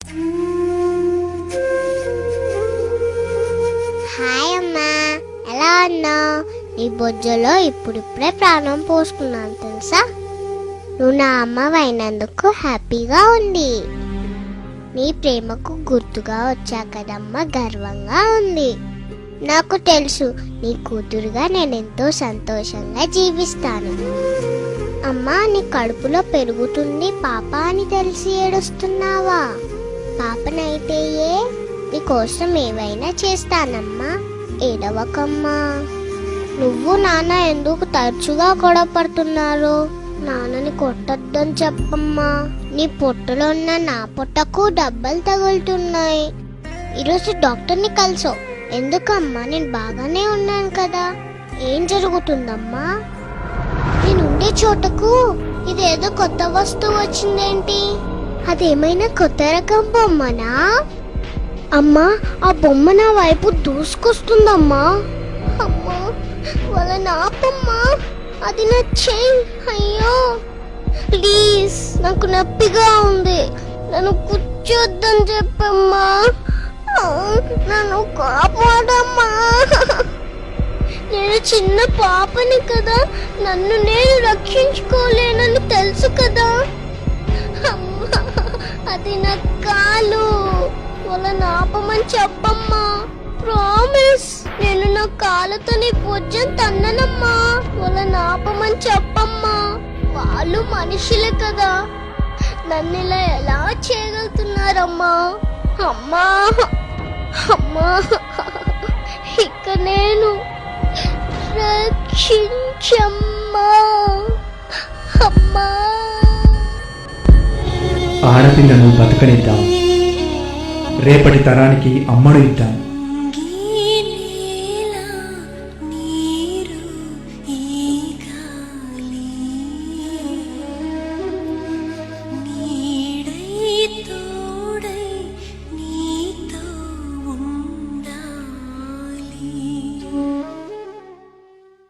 Hi అమ్మా, ఎలా ఉన్నావు? నీ బొజ్జలో ఇప్పుడిప్పుడే ప్రాణం పోసుకున్నాను తెలుసా. నువ్వు నా అమ్మవైనందుకు హ్యాపీగా ఉంది. నీ ప్రేమకు గుర్తుగా వచ్చా కదమ్మా, గర్వంగా ఉంది. నాకు తెలుసు నీ కూతురుగా నేనెంతో సంతోషంగా జీవిస్తాను. అమ్మా, నీ కడుపులో పెరుగుతుంది పాప అని తెలిసి ఏడుస్తున్నావా? పాపనైతే నీకోసం ఏవైనా చేస్తానమ్మా, ఏడవకమ్మా. నువ్వు నాన్న ఎందుకు తరచుగా గొడవ పడుతున్నారు? నాన్నని కొట్టొద్దని చెప్పమ్మా. నీ పొట్టలో ఉన్న నా పొట్టకు డబ్బలు తగులుతున్నాయి. ఈరోజు డాక్టర్ని కలిసో. ఎందుకమ్మా? నేను బాగానే ఉన్నాను కదా. ఏం జరుగుతుందమ్మా? నేనుండే చోటకు ఇదేదో కొత్త వస్తువు వచ్చిందేంటి? అదేమైనా కొత్త రకం బొమ్మనా? అమ్మా, ఆ బొమ్మ నా వైపు దూసుకొస్తుందమ్మా. అమ్మా, వాళ్ళ నాపమ్మా, అది నా చెయ్యి. అయ్యో ప్లీజ్, నాకు నొప్పిగా ఉంది. నన్ను కూర్చోద్దని చెప్పమ్మా. నన్ను కాపాడమ్మా. నేను చిన్న పాపని కదా, నన్ను నేను రక్షించుకోలేనని తెలుసు కదా. అమ్మా, అది నా కాలు. వాళ్ళని ఆపమని చెప్పమ్మా. ప్రామిస్, నేను నా కాళ్ళతో నీ భుజం తన్ననమ్మా. వాళ్ళని ఆపమని చెప్పమ్మా. వాళ్ళు మనుషులే కదా, నన్ను ఇలా ఎలా చేయగలుగుతున్నారమ్మా? అమ్మా అమ్మా, ఇక నేను రక్షించమ్మా. అమ్మా, ఆడపిల్లను బతకనిద్దాం, రేపటి తరానికి అమ్మను ఇద్దాం.